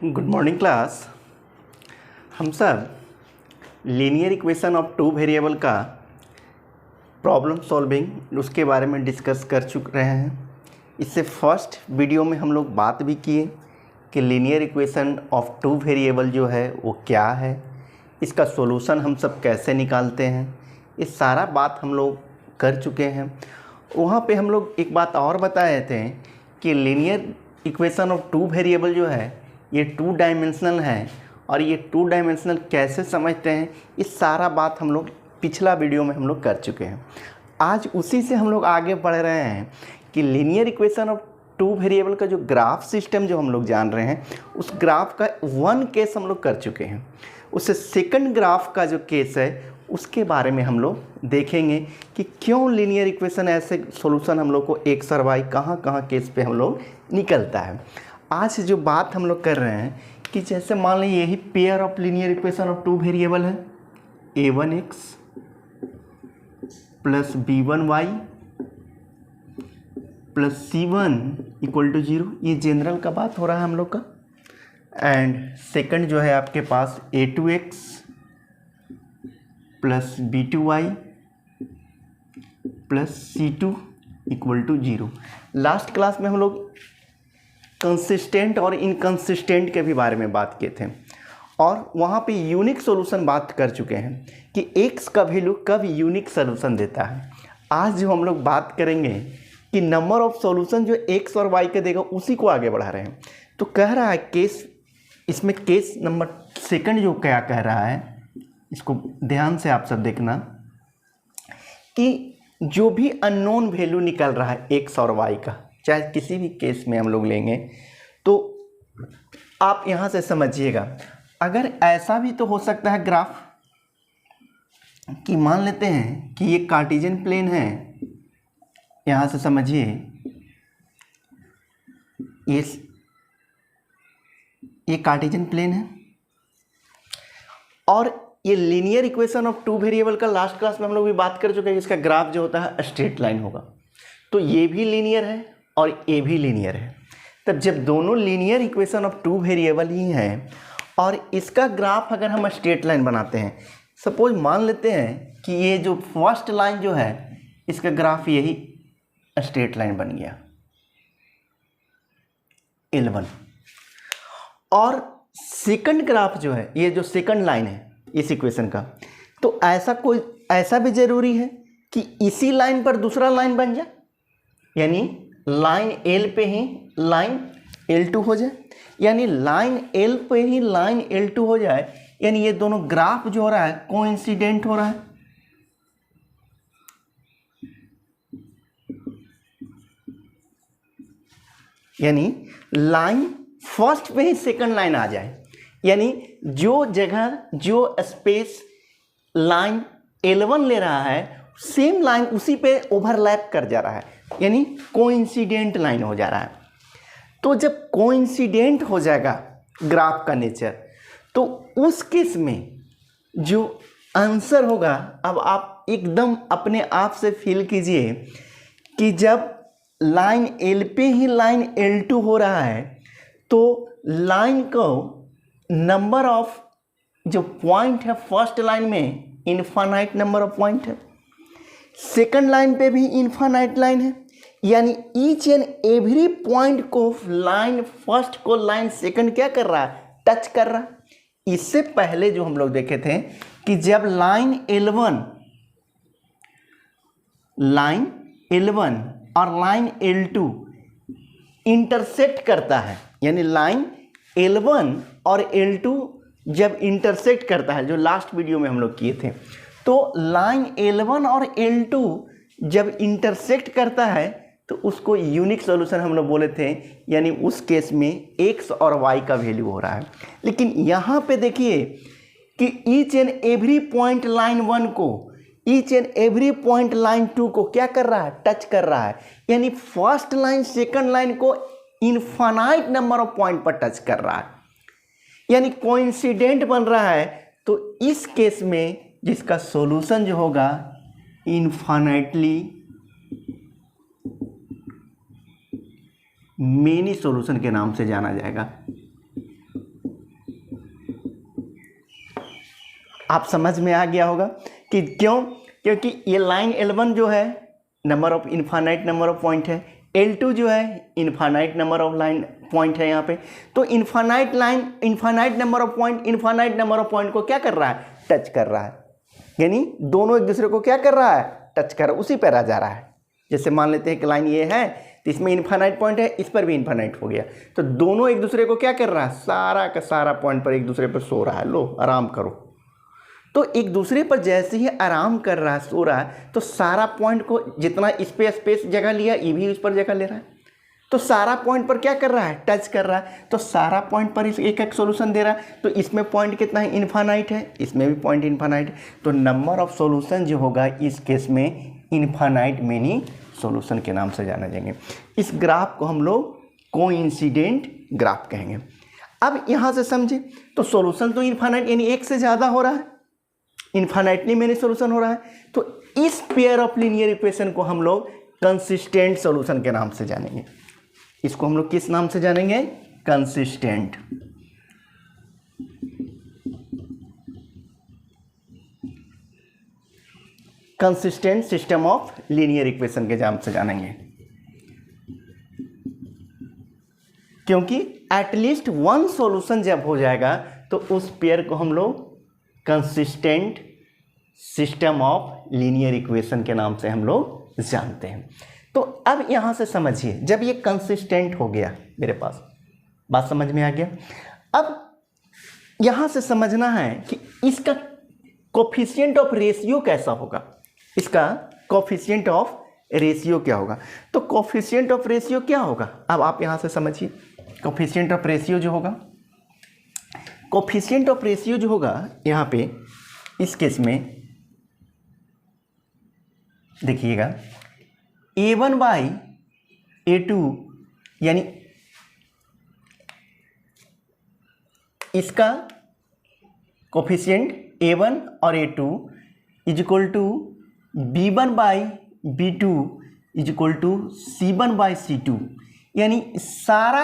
Good morning class. हम सब linear equation of two variable का प्रॉब्लम सॉल्विंग उसके बारे में डिस्कस कर चुके रहे हैं। इससे फर्स्ट वीडियो में हम लोग बात भी किए कि linear equation of two variable जो है वो क्या है, इसका सॉल्यूशन हम सब कैसे निकालते हैं, ये सारा बात हम लोग कर चुके हैं। वहाँ पे हम लोग एक बात और बताए थे कि linear equation of two variable जो है ये टू डायमेंशनल है, और ये टू डायमेंशनल कैसे समझते हैं इस सारा बात हम लोग पिछला वीडियो में हम लोग कर चुके हैं। आज उसी से हम लोग आगे बढ़ रहे हैं कि linear equation of two variable का जो ग्राफ सिस्टम जो हम लोग जान रहे हैं उस ग्राफ का वन केस हम लोग कर चुके हैं। उससे सेकंड ग्राफ का जो केस है उसके बारे में हम लोग देखेंगे कि क्यों लीनियर इक्वेशन ऐसे सॉल्यूशन हम लोग को एक्स और वाई कहाँ कहाँ केस पे हम लोग निकलता है। आज जो बात हम लोग कर रहे हैं कि जैसे मान लीजिए यही pair of linear equation of two variable है, a1x plus b1y plus c1 equal to 0। ये जनरल का बात हो रहा है हम लोग का। एंड सेकंड जो है आपके पास a2x plus b2y plus c2 equal to 0। Last class में हम लोग कंसिस्टेंट और इनकंसिस्टेंट के भी बारे में बात किए थे, और वहाँ पे यूनिक सॉल्यूशन बात कर चुके हैं कि x का वैल्यू कब यूनिक सॉल्यूशन देता है। आज जो हम लोग बात करेंगे कि नंबर ऑफ सॉल्यूशन जो x और y के देगा उसी को आगे बढ़ा रहे हैं। तो कह रहा है केस, इसमें केस नंबर सेकंड जो क्या कह रहा है, इसको ध्यान से आप सब देखना कि जो भी अननोन वैल्यू निकल रहा है x और y का, चाहे किसी भी केस में हम लोग लेंगे, तो आप यहाँ से समझिएगा। अगर ऐसा भी तो हो सकता है ग्राफ कि मान लेते हैं कि ये कार्टेशियन प्लेन है, यहाँ से समझिए ये कार्टेशियन प्लेन है, और ये linear equation of two variable का लास्ट क्लास में हम लोग भी बात कर चुके हैं। इसका ग्राफ जो होता है स्ट्रेट लाइन होगा, तो ये भी लीनियर है और ये भी लीनियर है। तब जब दोनों linear equation of two variable ही हैं और इसका ग्राफ अगर हम स्ट्रेट लाइन बनाते हैं, सपोज मान लेते हैं कि ये जो फर्स्ट लाइन जो है इसका ग्राफ यही स्ट्रेट लाइन बन गया L1, और सेकंड ग्राफ जो है ये जो सेकंड लाइन है इस इक्वेशन का, तो ऐसा भी जरूरी है कि इसी लाइन पर दूसरा लाइन बन जाए, यानी लाइन L पे ही लाइन L2 हो जाए, यानी लाइन L पे ही लाइन L2 हो जाए, यानी ये दोनों ग्राफ जो हो रहा है कोइंसिडेंट हो रहा है। यानी लाइन फर्स्ट पे ही सेकंड लाइन आ जाए, यानी जो जगह जो स्पेस लाइन L1 ले रहा है सेम लाइन उसी पे ओवरलैप कर जा रहा है, यानी कोइंसिडेंट लाइन हो जा रहा है। तो जब कोइंसिडेंट हो जाएगा ग्राफ का नेचर, तो उस केस में जो आंसर होगा, अब आप एकदम अपने आप से फील कीजिए कि जब लाइन L पे ही लाइन L2 हो रहा है, तो लाइन को नंबर ऑफ जो पॉइंट है फर्स्ट लाइन में इनफाइनाइट नंबर ऑफ पॉइंट है, सेकंड लाइन पे भी इनफाइनाइट लाइन है, यानी ईच एंड एवरी पॉइंट को लाइन फर्स्ट को लाइन सेकंड क्या कर रहा है, टच कर रहा है। इससे पहले जो हम लोग देखे थे कि जब लाइन L1 और लाइन L2 इंटरसेक्ट करता है, यानी लाइन L1 और L2 जब इंटरसेक्ट करता है, जो लास्ट वीडियो में हम लोग किए थे, तो लाइन L1 और L2 जब इंटरसेक्ट करता है तो उसको यूनिक सॉल्यूशन हम लोग बोले थे, यानी उस केस में x और y का वैल्यू हो रहा है। लेकिन यहाँ पे देखिए कि each and every point line 1 को each and every point line 2 को क्या कर रहा है, टच कर रहा है, यानी फर्स्ट लाइन सेकंड लाइन को इनफाइनाइट नंबर ऑफ पॉइंट पर टच कर रहा है, यानी कोइंसिडेंट बन रहा है। तो इस केस में जिसका सॉल्यूशन जो होगा इनफाइनाइटली मेनी सॉल्यूशन के नाम से जाना जाएगा। आप समझ में आ गया होगा कि क्यों, क्योंकि ये लाइन L1 जो है number of infinite number of point है, L2 जो है infinite number of line point है यहाँ पे। तो infinite line, infinite number of point, infinite number of point को क्या कर रहा है, टच कर रहा है, यानी दोनों एक दूसरे को क्या कर रहा है, टच कर रहा है, उसी पर आ जा रहा है। जैसे मान लेते हैं कि लाइन ये है तो इसमें इनफाइनाइट पॉइंट है, इस पर भी इनफाइनाइट हो गया, तो दोनों एक दूसरे को क्या कर रहा है, सारा का सारा पॉइंट पर एक दूसरे पर सो रहा है, लो आराम करो। तो एक दूसरे पर जैसे ही आराम कर रहा है, सो रहा है, तो सारा पॉइंट को जितना स्पेस जगह लिया, ये भी उस पर जगह ले रहा है, तो सारा पॉइंट पर क्या कर रहा है, टच कर रहा है, तो सारा पॉइंट पर एक एक सोल्यूशन दे रहा है। तो इसमें पॉइंट कितना है, इनफाइनाइट है, इसमें भी पॉइंट इनफाइनाइट है, तो नंबर ऑफ सोल्यूशन जो होगा इस केस में इनफाइनाइट मेनी सॉल्यूशन के नाम से जाने जाएंगे। इस ग्राफ को हम लोग कोइंसिडेंट ग्राफ कहेंगे। अब यहाँ से समझे, तो सॉल्यूशन तो इनफाइनाइट यानी एक से ज़्यादा हो रहा है, इनफाइनाइटली मेनी सॉल्यूशन हो रहा है, तो इस पेयर ऑफ लीनियर इक्वेशन को हम लोग कंसिस्टेंट सॉल्यूशन के नाम से जानेंगे। इसको हम लोग किस नाम से जानेंगे, consistent. Consistent system of linear equation के नाम से जानेंगे, क्योंकि एटलीस्ट वन सॉल्यूशन जब हो जाएगा तो उस पेयर को हम लोग consistent system of linear equation के नाम से हम लोग जानते हैं। तो अब यहाँ से समझिए, जब ये कंसिस्टेंट हो गया मेरे पास, बात समझ में आ गया। अब यहाँ से समझना है कि इसका कोफिशिएंट ऑफ रेशियो कैसा होगा, इसका कोफिशिएंट ऑफ रेशियो क्या होगा। तो कोफिशिएंट ऑफ रेशियो क्या होगा, अब आप यहाँ से समझिए। कोफिशिएंट ऑफ रेशियो जो होगा, कोफिशिएंट ऑफ रेशियो जो होगा यहाँ पे इस केस में देखिएगा, A1 बाई A2 यानी इसका कोफिशिएंट A1 और A2 is equal to B1 by B2 is equal to C1 by C2, यानी सारा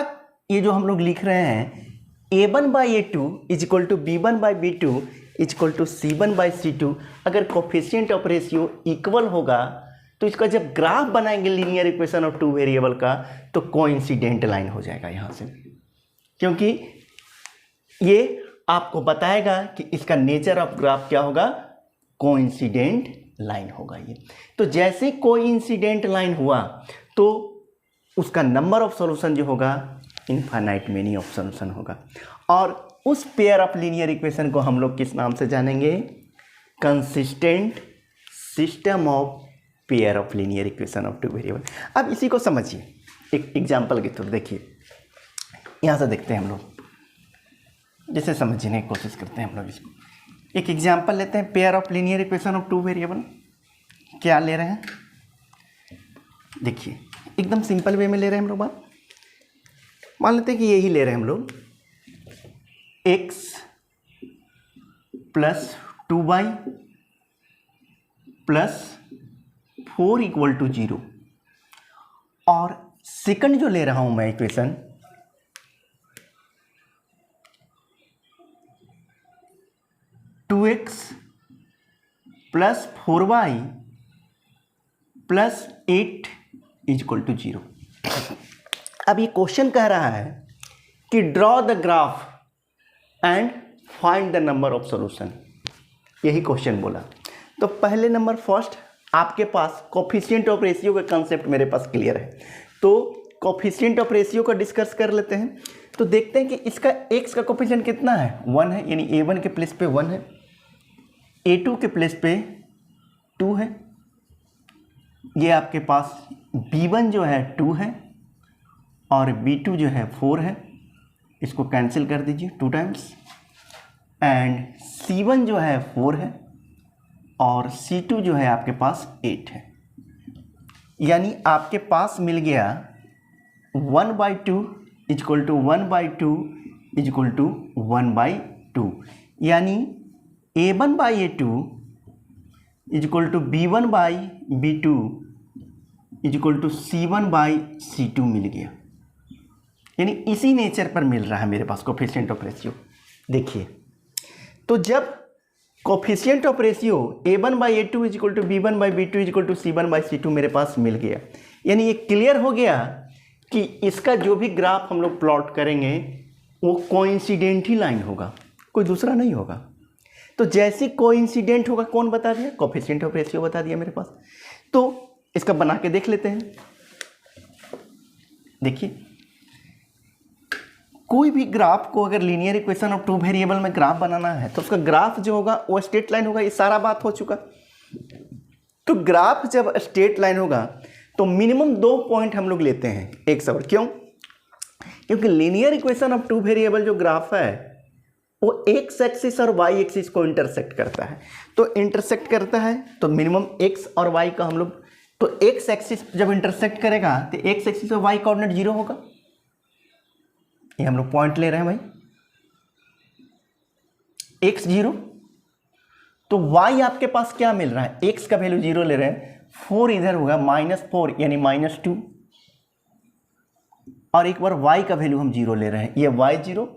ये जो हम लोग लिख रहे हैं A1 by A2 is equal to B1 by B2 is equal to C1 by C2, अगर कोफिशिएंट ऑफ रेशियो इक्वल होगा तो इसका जब ग्राफ बनाएंगे linear equation of two variable का, तो कोइंसिडेंट लाइन हो जाएगा यहाँ से, क्योंकि ये आपको बताएगा कि इसका नेचर ऑफ ग्राफ क्या होगा, कोइंसिडेंट लाइन होगा ये। तो जैसे कोइंसिडेंट लाइन हुआ तो उसका नंबर ऑफ सॉल्यूशन जो होगा इनफाइनाइट मेनी ऑफ सॉल्यूशन होगा, और उस पेयर ऑफ लीनियर इक्वेशन को हम लोग किस नाम से जानेंगे, consistent system of pair of linear equation of two variable. अब इसी को समझिए एक एग्जांपल के थ्रू, देखिए यहाँ से देखते हैं हम लोग, जैसे समझने की कोशिश करते हैं हम लोग इसको। एक एग्जांपल लेते हैं, pair of linear equation of two variable. क्या ले रहे हैं, देखिए एकदम सिंपल वे में ले रहे हैं हम लोग बात। मान लेते हैं कि यही ले रहे हैं हम लोग, x plus 2y plus 4 equal to 0, और सेकंड जो ले रहा हूं मैं equation, two x plus 4y plus 8 is equal to 0। अब ये क्वेश्चन कह रहा है कि draw the graph and find the number of solution, यही क्वेश्चन बोला। तो पहले नंबर फर्स्ट आपके पास कोफिशिएंट ऑफ रेशियो का कंसेप्ट मेरे पास क्लियर है, तो कोफिशिएंट ऑफ रेशियो का डिस्कस कर लेते हैं। तो देखते हैं कि इसका x का कोफिशिएंट कितना है, 1 है, यानी A1 के प्लेस पे 1 है, A2 के प्लेस पे 2 है, ये आपके पास B1 जो है 2 है और B2 जो है 4 है, इसको कैंसिल कर दीजिए 2 टाइम्स, एंड C1 जो है 4 है और C2 जो है आपके पास 8 है, यानी आपके पास मिल गया 1/2 इजक्वल टू 1/2 इजक्वल टू 1/2, यानी A1/A2 is equal to B1/B2 is equal to C1/C2 मिल गया, यानी इसी नेचर पर मिल रहा है मेरे पास कोफिशिएंट ऑफ रेशियो। देखिए, तो जब coefficient of ratio a1/a2 is equal to b1/b2 is equal to c1/c2 मेरे पास मिल गया। यानी ये क्लियर हो गया कि इसका जो भी ग्राफ हम लोग प्लॉट करेंगे वो कोइंसिडेंट ही लाइन होगा, कोई दूसरा नहीं होगा। तो जैसे कोइंसिडेंट होगा कौन बता दिया, कोफिशिएंट ऑफ रेशियो बता दिया मेरे पास। तो इसका बना के देख लेते हैं। देखिए कोई भी ग्राफ को अगर linear equation of two variable में ग्राफ बनाना है तो उसका ग्राफ जो होगा वो स्ट्रेट लाइन होगा। ये सारा बात हो चुका। तो ग्राफ जब स्ट्रेट लाइन होगा तो मिनिमम 2 पॉइंट हम लोग लेते हैं एक और। क्यों? क्योंकि linear equation of two variable जो ग्राफ है वो एक्स एक्सिस और वाई एक्सिस को इंटरसेक्ट करता है। तो इंटरसेक्ट करता है तो मिनिमम एक्स और वाई का हम लोग, तो एक्स एक्सिस जब इंटरसेक्ट करेगा तो एक्स एक्सिस और वाई कोऑर्डिनेट 0 होगा। ये हम लोग पॉइंट ले रहे हैं भाई, x 0, तो y आपके पास क्या मिल रहा है, x का वैल्यू 0 ले रहे हैं, 4 इधर होगा -4 यानी -2, और एक बार y का वैल्यू हम 0 ले रहे हैं, ये y 0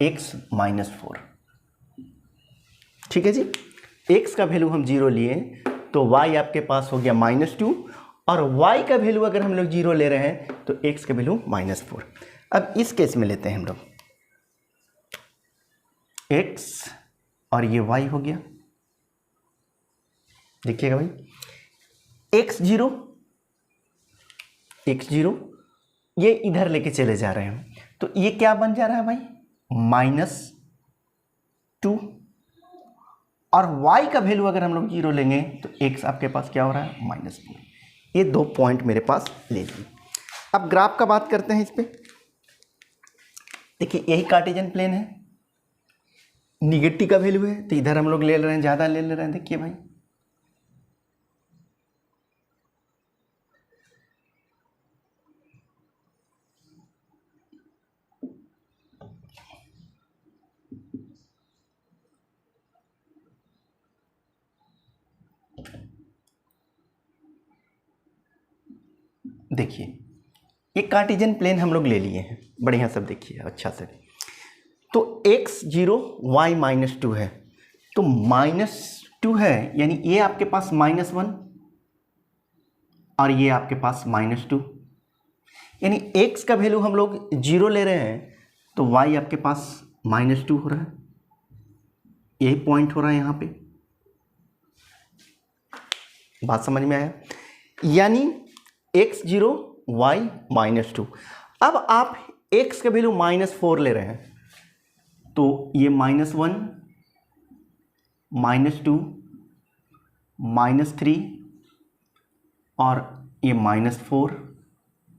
x -4। ठीक है जी, x का वैल्यू हम 0 लिए तो y आपके पास हो गया -2, और y का वैल्यू अगर हम लोग 0 ले रहे हैं तो x का वैल्यू -4। अब इस केस में लेते हैं हम लोग x और ये y हो गया। देखिएगा भाई x 0 ये इधर लेके चले जा रहे हैं तो ये क्या बन जा रहा है भाई, -2, और y का वैल्यू अगर हम लोग 0 लेंगे तो x आपके पास क्या हो रहा है, -4। ये 2 पॉइंट मेरे पास ले लिए। अब ग्राफ का बात करते हैं इस पे। देखिए यही कार्टेशियन प्लेन है, निगेटिव का वैल्यू है तो इधर हम लोग ले रहे हैं, ज़्यादा ले रहे हैं। देखिए भाई देखिए ये कार्टेशियन प्लेन हम लोग ले लिए हैं, बढ़िया सब देखिए अच्छा से। तो x 0 y -2 है, तो -2 है यानी ये आपके पास -1 और ये आपके पास -2, यानी x का वैल्यू हम लोग 0 ले रहे हैं तो y आपके पास -2 हो रहा है। यही पॉइंट हो रहा है यहाँ पे, बात समझ में आया? यानी x 0 y -2। अब आप x का वैल्यू -4 ले रहे हैं तो ये -1 -2 -3 और ये -4,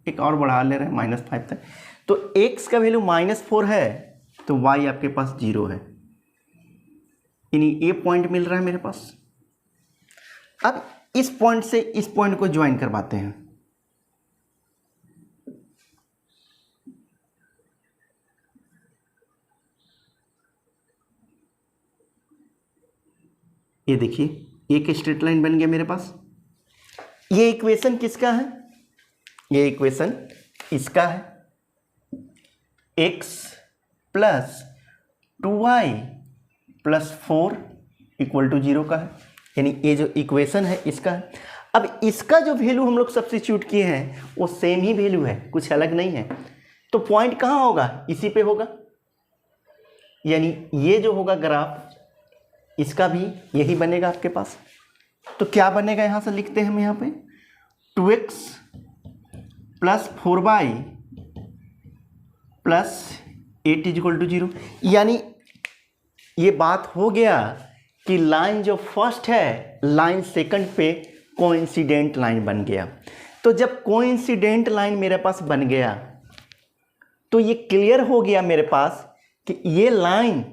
एक और बढ़ा ले रहे हैं -5 तक। तो x का वैल्यू -4 है तो y आपके पास 0 है, यानी ये पॉइंट मिल रहा है मेरे पास। अब इस पॉइंट से इस पॉइंट को ज्वाइन करवाते हैं। ये देखिए एक स्ट्रेट लाइन बन गया मेरे पास। ये इक्वेशन किसका है, ये इक्वेशन इसका है, x + 2y + 4 = 0 का है, यानी ये जो इक्वेशन है इसका है। अब इसका जो वैल्यू हम लोग सब्स्टिट्यूट किए हैं वो सेम ही वैल्यू है, कुछ अलग नहीं है। तो पॉइंट कहाँ होगा, इसी पे होगा, यानी ये जो होगा ग्राफ इसका भी यही बनेगा आपके पास। तो क्या बनेगा, यहाँ से लिखते हैं हम यहाँ पे 2x + 4y + 8 = 0। यानी ये बात हो गया कि लाइन जो फर्स्ट है लाइन सेकंड पे कोइंसिडेंट लाइन बन गया। तो जब कोइंसिडेंट लाइन मेरे पास बन गया तो ये क्लियर हो गया मेरे पास कि ये लाइन,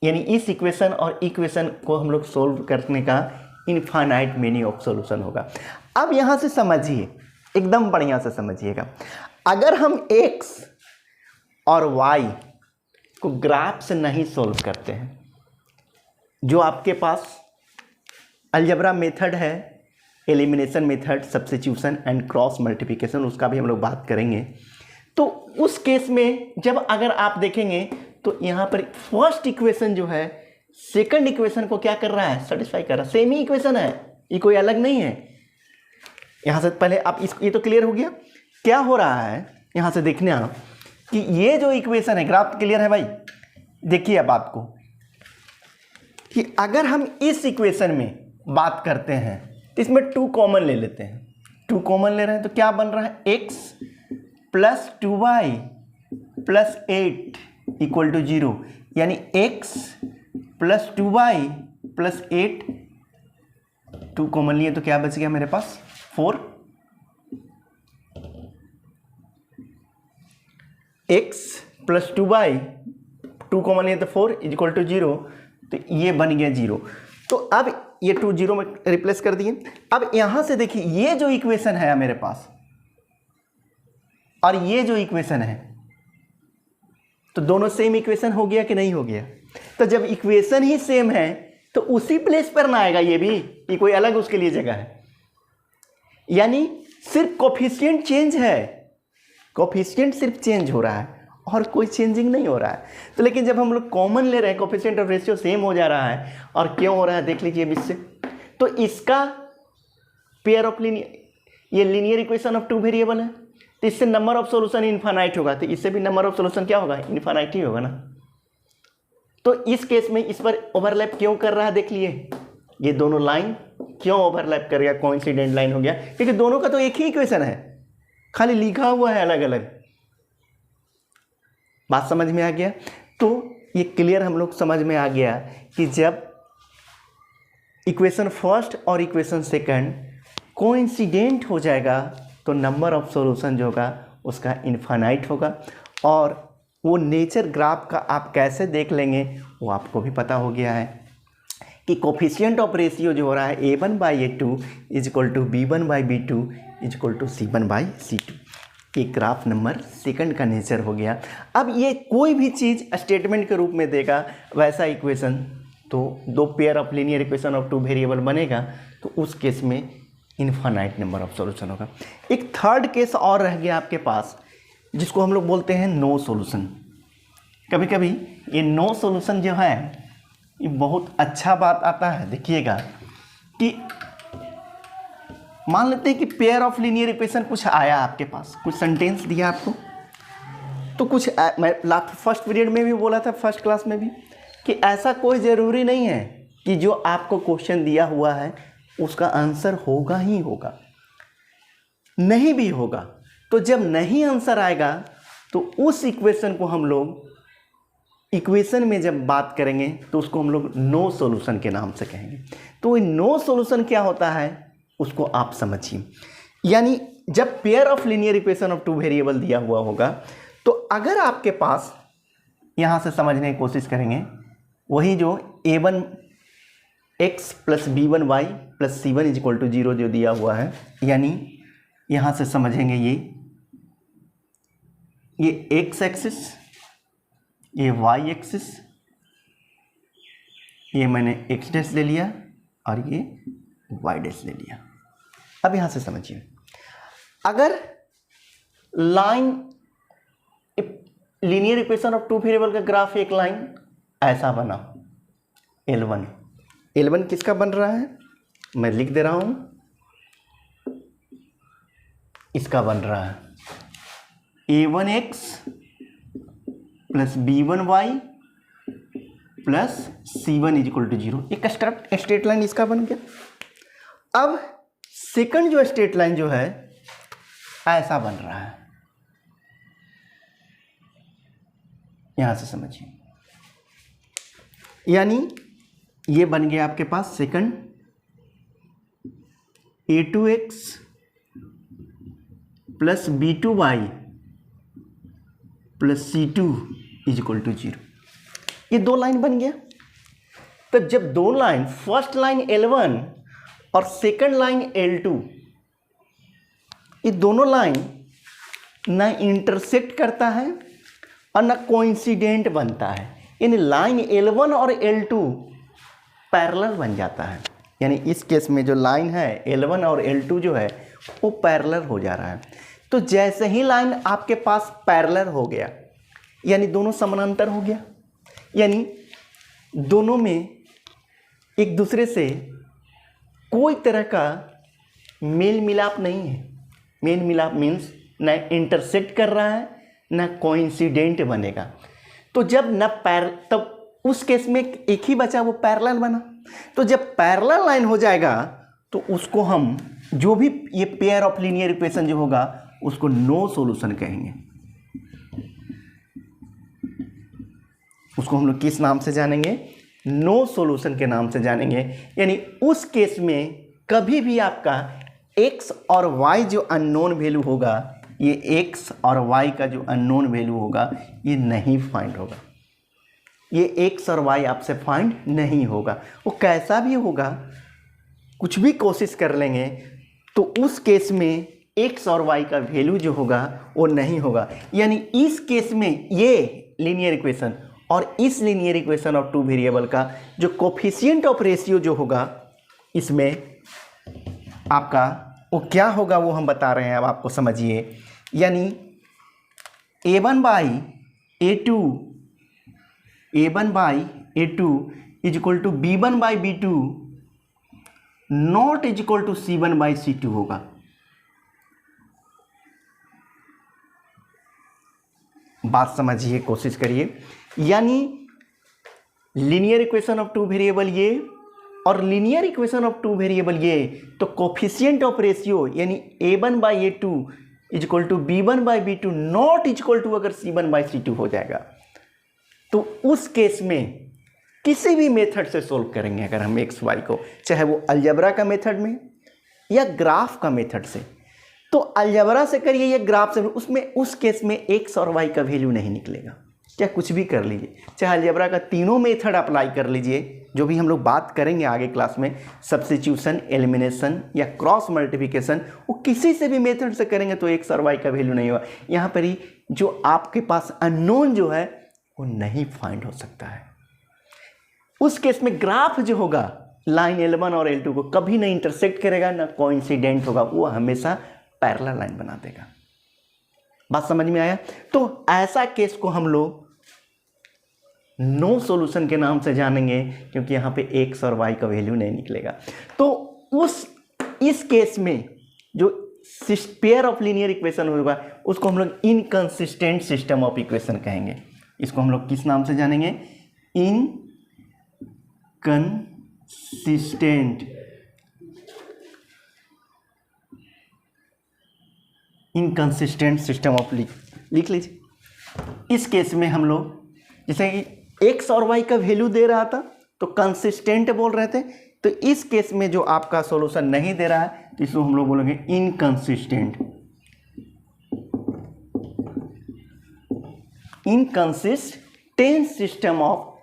यानी इस इक्वेशन और इक्वेशन को हम लोग सोल्व करने का इनफाइनाइट मेनी ऑफ सॉल्यूशन होगा। अब यहाँ से समझिए, एकदम बढ़िया से समझिएगा, अगर हम x और y को ग्राफ से नहीं सोल्व करते हैं, जो आपके पास अलजेब्रा मेथड है, elimination method, substitution and cross multiplication, उसका भी हम लोग बात करेंगे। तो उस केस में जब अगर आप देखेंगे तो यहाँ पर फर्स्ट इक्वेशन जो है सेकंड इक्वेशन को क्या कर रहा है, सेटिस्फाई कर रहा है। सेम ही इक्वेशन है, ये कोई अलग नहीं है। यहां से पहले आप ये तो क्लियर हो गया क्या हो रहा है। यहां से देखने आप कि ये जो इक्वेशन है, ग्राफ क्लियर है भाई। देखिए अब आपको कि अगर हम इस इक्वेशन में बात करते हैं तो इसमें 2 कॉमन ले लेते हैं। 2 कॉमन ले रहे हैं तो क्या बन रहा है, x plus 2y plus 8 equal to 0, यानी x plus 2y plus 8, 2 common लिए तो क्या बच गया मेरे पास 4, x प्लस 2y 2 कॉमन लिए तो 4 इक्वल टू 0, तो ये बन गया 0। तो अब ये 2 0 में रिप्लेस कर दिए। अब यहां से देखिए ये जो इक्वेशन है मेरे पास और ये जो इक्वेशन है, तो दोनों सेम इक्वेशन हो गया कि नहीं हो गया। तो जब इक्वेशन ही सेम है तो उसी प्लेस पर ना आएगा ये भी, ये कोई अलग उसके लिए जगह है। यानी सिर्फ कोफिशिएंट चेंज है, कोफिशिएंट सिर्फ चेंज हो रहा है और कोई चेंजिंग नहीं हो रहा है। तो लेकिन जब हम लोग कॉमन ले रहे हैं, कोफिशिएंट ऑफ रेशियो सेम हो जा रहा है। और क्यों हो रहा है देख लीजिए इससे, तो इसका पेयर ऑफ ये लीनियर इक्वेशन ऑफ 2 वेरिएबल है, तो इससे नंबर ऑफ सॉल्यूशन इनफाइनाइट होगा, तो इससे भी नंबर ऑफ सॉल्यूशन क्या होगा, इनफाइनाइट ही होगा ना। तो इस केस में इस पर ओवरलैप क्यों कर रहा है देख लिए, ये दोनों लाइन क्यों ओवरलैप कर गया, कोइंसिडेंट लाइन हो गया, क्योंकि दोनों का तो एक ही इक्वेशन है, खाली लिखा हुआ है अलग अलग। बात समझ में आ गया। तो ये क्लियर हम लोग समझ में आ गया कि जब इक्वेशन फर्स्ट और इक्वेशन सेकंड कोइंसिडेंट हो जाएगा तो नंबर ऑफ सॉल्यूशन जो होगा उसका इनफाइनाइट होगा। और वो नेचर ग्राफ का आप कैसे देख लेंगे वो आपको भी पता हो गया है कि कोफिशिएंट ऑफ रेशियो जो हो रहा है a1/a2 is equal to b1/b2 is equal to c1/c2। एक ग्राफ नंबर सेकंड का नेचर हो गया। अब ये कोई भी चीज़ स्टेटमेंट के रूप में देगा वैसा इक्वेशन, तो 2 pair of linear equation of 2 variable बनेगा, तो उस केस में इनफाइनाइट नंबर ऑफ सॉल्यूशन होगा। एक थर्ड केस और रह गया आपके पास जिसको हम लोग बोलते हैं नो सॉल्यूशन। कभी कभी ये नो सॉल्यूशन जो है ये बहुत अच्छा बात आता है। देखिएगा कि मान लेते हैं कि पेयर ऑफ लीनियर इक्वेशन कुछ आया आपके पास, कुछ सेंटेंस दिया आपको, तो कुछ मैं फर्स्ट पीरियड में भी बोला था, फर्स्ट क्लास में भी, कि ऐसा कोई ज़रूरी नहीं है कि जो आपको क्वेश्चन दिया हुआ है उसका आंसर होगा ही होगा, नहीं भी होगा। तो जब नहीं आंसर आएगा तो उस इक्वेशन को हम लोग इक्वेशन में जब बात करेंगे तो उसको हम लोग नो सॉल्यूशन के नाम से कहेंगे। तो नो सॉल्यूशन क्या होता है उसको आप समझिए। यानी जब pair of linear equation of 2 variable दिया हुआ होगा तो अगर आपके पास, यहाँ से समझने की कोशिश करेंगे, वही जो a1x plus b1y plus c1 is equal to 0 जो दिया हुआ है, यानी यहाँ से समझेंगे ये x एक्सिस, ये y एक्सिस, ये मैंने x डैश ले लिया और ये y डैश ले लिया। अब यहाँ से समझिए, अगर line linear equation of 2 variable का ग्राफ एक लाइन ऐसा बना, L1 किसका बन रहा है, मैं लिख दे रहा हूं, इसका बन रहा है a1x plus b1y plus c1 is equal to 0। एक स्ट्रेट लाइन इसका बन गया। अब सेकंड जो स्ट्रेट लाइन जो है ऐसा बन रहा है, यहां से समझिए, यानी ये बन गया आपके पास second a2x plus b2y plus c2 is equal to 0। ये 2 लाइन बन गया। तो जब 2 लाइन, फर्स्ट लाइन L1 और सेकंड लाइन L2, ये दोनों लाइन ना इंटरसेक्ट करता है और ना कोइंसिडेंट बनता है, यानी लाइन L1 और L2 पैरेलल बन जाता है। यानी इस केस में जो लाइन है L1 और L2 जो है वो पैरेलल हो जा रहा है। तो जैसे ही लाइन आपके पास पैरेलल हो गया यानी दोनों समानांतर हो गया, यानी दोनों में एक दूसरे से कोई तरह का मेल मिलाप नहीं है। मेल मिलाप मीन्स न इंटरसेक्ट कर रहा है न कोइंसिडेंट बनेगा। तो जब न तब उस केस में एक ही बचा, वो पैरेलल बना। तो जब पैरेलल लाइन हो जाएगा तो उसको हम जो भी ये पेयर ऑफ लीनियर इक्वेशन जो होगा उसको नो सॉल्यूशन कहेंगे। उसको हम लोग किस नाम से जानेंगे? नो सॉल्यूशन के नाम से जानेंगे। यानी उस केस में कभी भी आपका x और y जो अननोन वैल्यू होगा, ये x और y का जो अननोन वैल्यू होगा ये नहीं फाइंड होगा। ये x और y आपसे फाइंड नहीं होगा। वो कैसा भी होगा, कुछ भी कोशिश कर लेंगे तो उस केस में x और y का वैल्यू जो होगा वो नहीं होगा। यानी इस केस में ये लीनियर इक्वेशन और इस linear equation of two variable का जो कोफिशिएंट ऑफ रेशियो जो होगा इसमें आपका वो क्या होगा वो हम बता रहे हैं। अब आपको समझिए, यानी a1 by a2 is equal to b1 by b2 not is equal to c1 by c2 होगा। बात समझिए, कोशिश करिए। यानी linear equation of two variable ये और linear equation of two variable ये, तो कोफिशिएंट ऑफ रेशियो यानी a1 by a2 is equal to b1 by b2 not is equal to अगर c1 बाई c2 हो जाएगा तो उस केस में किसी भी मेथड से सोल्व करेंगे अगर हम एक्स वाई को, चाहे वो अलजेब्रा का मेथड में या ग्राफ का मेथड से। तो अलजेब्रा से करिए या ग्राफ से, उसमें उस केस में एक्स और वाई का वैल्यू नहीं निकलेगा। चाहे कुछ भी कर लीजिए, चाहे अलजेब्रा का तीनों मेथड अप्लाई कर लीजिए जो भी हम लोग बात करेंगे आगे क्लास में, सब्स्टिट्यूशन, एलिमिनेशन या क्रॉस मल्टीप्लिकेशन, वो किसी से भी मेथड से करेंगे तो एक्स और वाई का वैल्यू नहीं होगा। यहाँ पर ही जो आपके पास अननोन जो है वो नहीं फाइंड हो सकता है। उस केस में ग्राफ जो होगा लाइन L1 और L2 को कभी नहीं इंटरसेक्ट करेगा, ना कोइंसिडेंट होगा, वो हमेशा पैरेलल लाइन बना देगा। बात समझ में आया? तो ऐसा केस को हम लोग नो सॉल्यूशन के नाम से जानेंगे क्योंकि यहाँ पे एक्स और वाई का वैल्यू नहीं निकलेगा। तो इस केस में जो पेयर ऑफ लीनियर इक्वेशन होगा उसको हम लोग इनकंसिस्टेंट सिस्टम ऑफ इक्वेशन कहेंगे। इसको हम लोग किस नाम से जानेंगे? इनकंसिस्टेंट सिस्टम ऑफ लिख लीजिए। इस केस में हम लोग जैसे कि एक्स और वाई का वैल्यू दे रहा था तो कंसिस्टेंट बोल रहे थे, तो इस केस में जो आपका सॉल्यूशन नहीं दे रहा है तो इसको हम लोग बोलेंगे inconsistent system of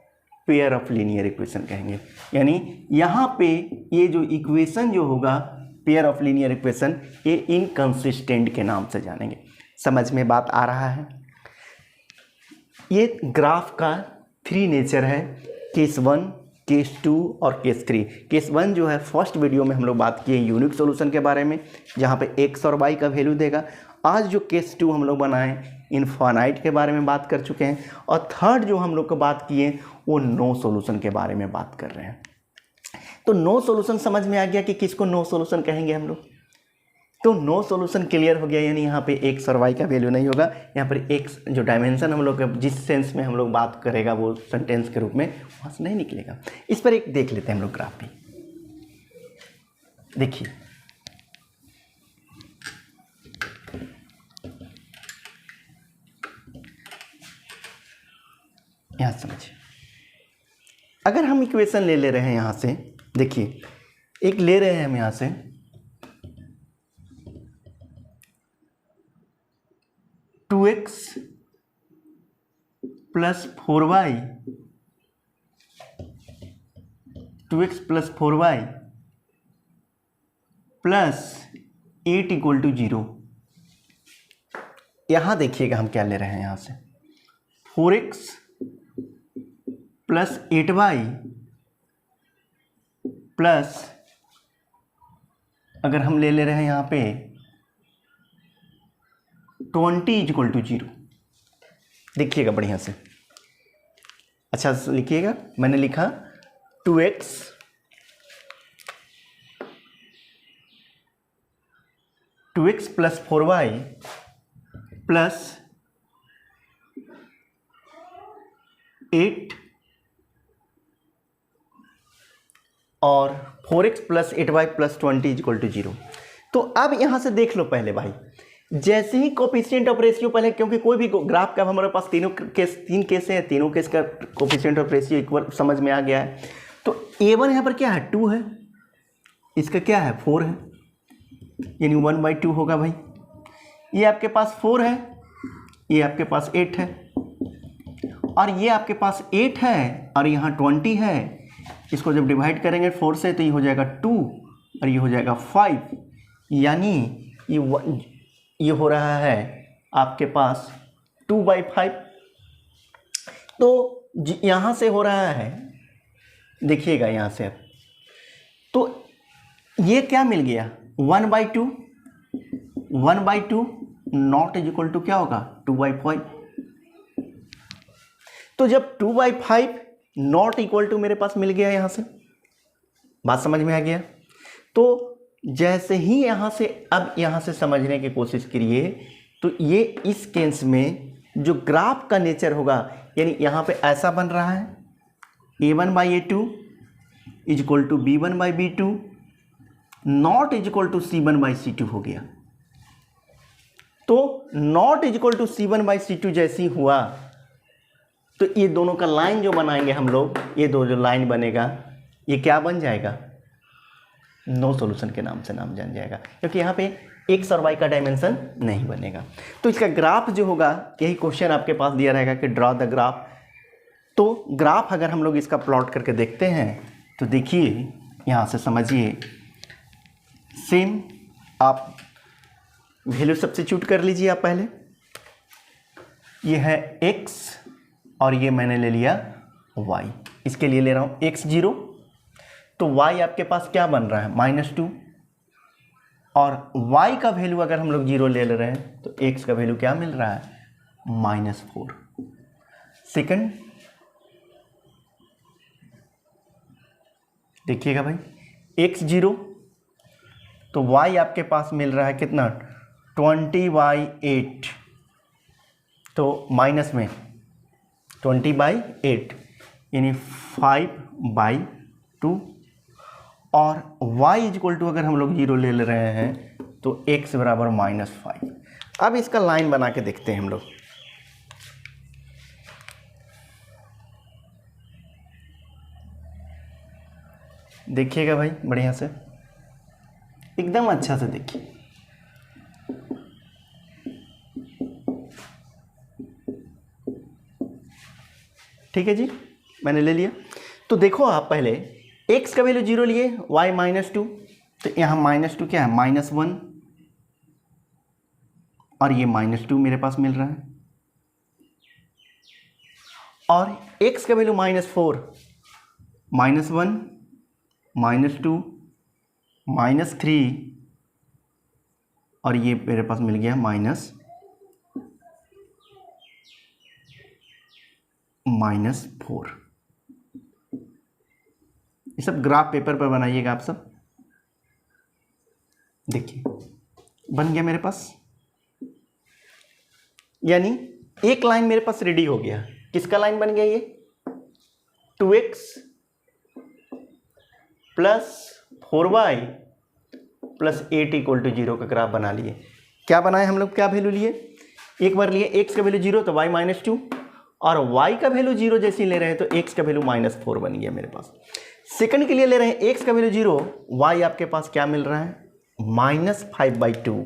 pair of linear equation कहेंगे। यानी यहाँ पे ये जो इक्वेशन जो होगा पेयर ऑफ लीनियर इक्वेशन ये इनकंसिस्टेंट के नाम से जानेंगे। समझ में बात आ रहा है? ये ग्राफ का 3 नेचर है, केस 1, केस 2 और केस 3। केस 1 जो है फर्स्ट वीडियो में हम लोग बात किए यूनिक सॉल्यूशन के बारे में जहाँ पे एक्स और वाई का वैल्यू देगा। आज जो केस 2 हम लोग बनाए इनफाइनाइट के बारे में बात कर चुके हैं, और थर्ड जो हम लोग को बात किए वो नो सॉल्यूशन के बारे में बात कर रहे हैं। तो नो सॉल्यूशन समझ में आ गया कि किसको नो सॉल्यूशन कहेंगे हम लोग। तो नो सॉल्यूशन क्लियर हो गया, यानी यहाँ पे एक्स और वाई का वैल्यू नहीं होगा। यहाँ पर एक्स जो डायमेंशन हम लोग जिस सेंस में हम लोग बात करेगा वो सेंटेंस के रूप में वहाँ से नहीं निकलेगा। इस पर एक देख लेते हैं हम लोग ग्राफ भी। देखिए यहाँ समझिए, अगर हम इक्वेशन ले रहे हैं यहाँ से, देखिए एक ले रहे हैं हम यहाँ से 2x plus 4y 2x plus 4y plus 8 equal to 0। यहाँ देखिएगा हम क्या ले रहे हैं यहाँ से 4x प्लस 8y प्लस अगर हम ले रहे हैं यहाँ पे 20 इक्वल टू 0। देखिएगा बढ़िया से, अच्छा लिखिएगा, मैंने लिखा 2x प्लस 4y प्लस 8 और 4x plus 8y plus 20 equal to 0। तो अब यहां से देख लो पहले भाई, जैसे ही कोफिशिएंट ऑफ रेशियो पहले, क्योंकि कोई भी ग्राफ का हमारे पास तीन केस हैं, तीनों केस का कोफिशिएंट ऑफ रेशियो इक्वल समझ में आ गया है। तो a1 यहाँ पर क्या है 2 है, इसका क्या है 4 है, यानी 1/2 होगा भाई। ये आपके पास 4 है, ये आपके पास 8 है, और ये आपके पास 8 है और यहाँ 20 है। इसको जब डिवाइड करेंगे 4 से तो ये हो जाएगा 2 और ये हो जाएगा 5, यानी ये हो रहा है आपके पास 2/5। तो यहाँ से हो रहा है, देखिएगा यहाँ से, तो ये क्या मिल गया 1/2 नॉट इज इक्वल टू क्या होगा 2/5। तो जब 2/5 नॉट इक्वल टू मेरे पास मिल गया, यहां से बात समझ में आ गया। तो जैसे ही यहां से, अब यहां से समझने की कोशिश करिए, तो ये इस केस में जो ग्राफ का नेचर होगा, यानी यहां पे ऐसा बन रहा है a1/a2 is equal to b1/b2 not is equal to c1/c2 हो गया। तो not is equal to c1/c2 जैसी हुआ, तो ये दोनों का लाइन जो बनाएंगे हम लोग, ये दो जो लाइन बनेगा, ये क्या बन जाएगा, नो सॉल्यूशन के नाम से नाम जान जाएगा, क्योंकि यहाँ पे एक्स और वाई का डायमेंशन नहीं बनेगा। तो इसका ग्राफ जो होगा, यही क्वेश्चन आपके पास दिया रहेगा कि ड्रॉ द ग्राफ। तो ग्राफ अगर हम लोग इसका प्लॉट करके देखते हैं, तो देखिए यहाँ से समझिए, सेम आप वैल्यू सब्स्टिट्यूट कर लीजिए। आप पहले, ये है x और ये मैंने ले लिया y, इसके लिए ले रहा हूँ x 0, तो y आपके पास क्या बन रहा है -2, और y का वैल्यू अगर हम लोग 0 ले रहे हैं तो x का वैल्यू क्या मिल रहा है -4। सेकंड देखिएगा भाई, x 0 तो y आपके पास मिल रहा है कितना 20/8, तो माइनस में 20/8 यानी 5/2, और y इक्वल टू अगर हम लोग 0 ले रहे हैं तो x बराबर -5। अब इसका लाइन बना के देखते हैं हम लोग। देखिएगा भाई बढ़िया से, एकदम अच्छा से देखिए। ठीक है जी, मैंने ले लिया। तो देखो आप पहले x का वैल्यू 0 लिए, y -2, तो यहाँ -2 क्या है -1, और ये -2 मेरे पास मिल रहा है, और x का वैल्यू -4, -1 -2 -3, और ये मेरे पास मिल गया -4। ये सब ग्राफ पेपर पर बनाइएगा आप सब। देखिए बन गया मेरे पास, यानी एक लाइन मेरे पास रेडी हो गया। किसका लाइन बन गया ये 2x plus 4y plus 8 equal to 0 का ग्राफ बना लिए। क्या बनाए हम लोग, क्या वैल्यू लिए, एक बार लिए x का वैल्यू 0 तो y -2, और y का वैल्यू 0 जैसे ले रहे हैं तो x का वैल्यू -4 बन गया मेरे पास। सेकंड के लिए ले रहे हैं x का वैल्यू 0, y आपके पास क्या मिल रहा है -5/2,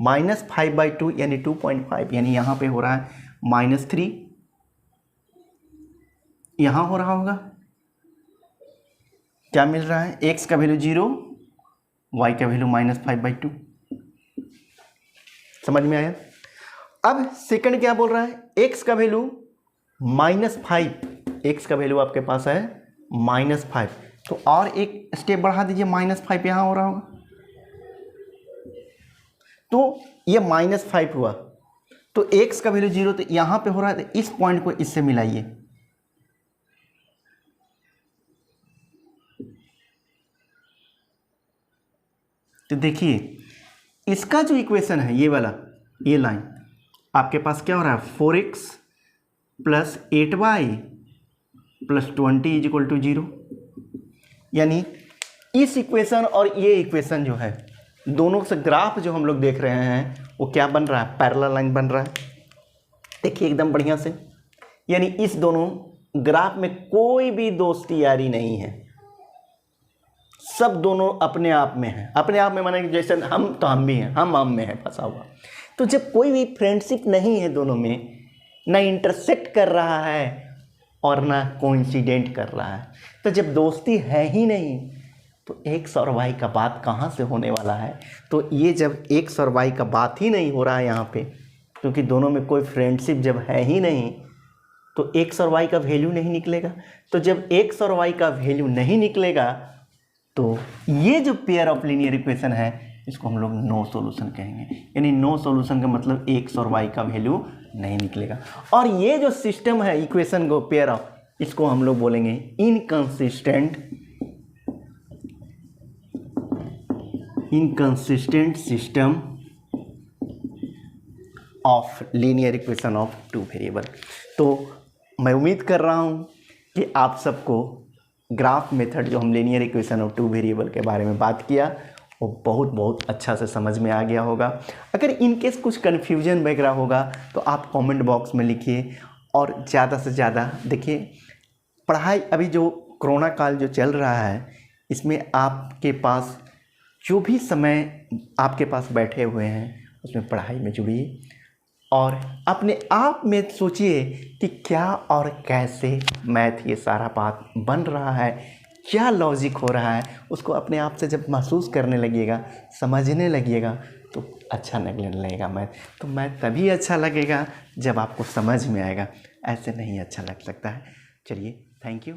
-5/2 यानी 2.5, यानी यहाँ पे हो रहा है -3, यहाँ हो रहा होगा क्या मिल रहा है x का वैल्यू 0, y का वैल्यू -5/2। समझ में आया। अब सेकंड क्या बोल रहा है, x का वैल्यू -5, x का वैल्यू आपके पास है -5, तो और एक स्टेप बढ़ा दीजिए, -5 यहाँ हो रहा होगा, तो ये -5 हुआ, तो x का वैल्यू 0, तो यहाँ पे हो रहा है, तो इस पॉइंट को इससे मिलाइए, तो देखिए इसका जो इक्वेशन है ये वाला, ये लाइन आपके पास क्या हो रहा है, 4x plus 8y plus 20 is equal to 0। यानी इस इक्वेशन और ये इक्वेशन जो है, दोनों से ग्राफ जो हम लोग देख रहे हैं वो क्या बन रहा है, पैरेलल लाइन बन रहा है। देखिए एकदम बढ़िया से, यानी इस दोनों ग्राफ में कोई भी दोस्ती यारी नहीं है, सब दोनों अपने आप में है। अपने आप में माने कि जैसे हम, तो हम भी हैं, हम में है फंसा हुआ। तो जब कोई भी फ्रेंडशिप नहीं है दोनों में, ना इंटरसेक्ट कर रहा है और ना कोइंसिडेंट कर रहा है, तो जब दोस्ती है ही नहीं तो एक्स और वाई का बात कहाँ से होने वाला है। तो ये जब एक्स और वाई का बात ही नहीं हो रहा है यहाँ पे, क्योंकि दोनों में कोई फ्रेंडशिप जब है ही नहीं, तो एक्स और वाई का वैल्यू नहीं निकलेगा। तो जब एक्स और वाई का वैल्यू नहीं निकलेगा तो ये जो पेयर ऑफ लीनियर इक्वेशन है इसको हम लोग नो सॉल्यूशन कहेंगे। यानी नो सॉल्यूशन का मतलब एक्स और वाई का वैल्यू नहीं निकलेगा। और ये जो सिस्टम है इक्वेशन को पेयर ऑफ, इसको हम लोग बोलेंगे inconsistent system of linear equation of two variable. तो मैं उम्मीद कर रहा हूँ कि आप सबको ग्राफ मेथड जो हम linear equation of two variable के बारे में बात किया वो बहुत अच्छा से समझ में आ गया होगा। अगर इनकेस कुछ कन्फ्यूजन वगैरह होगा तो आप कमेंट बॉक्स में लिखिए। और ज़्यादा से ज़्यादा देखिए, पढ़ाई अभी जो कोरोना काल जो चल रहा है, इसमें आपके पास जो भी समय आपके पास बैठे हुए हैं उसमें पढ़ाई में जुड़िए और अपने आप में सोचिए कि क्या और कैसे मैथ ये सारा बात बन रहा है, क्या लॉजिक हो रहा है। उसको अपने आप से जब महसूस करने लगिएगा, समझने लगिएगा तो अच्छा लगने लगेगा मैथ। तो मैथ तभी अच्छा लगेगा जब आपको समझ में आएगा, ऐसे नहीं अच्छा लग सकता है। चलिए, थैंक यू।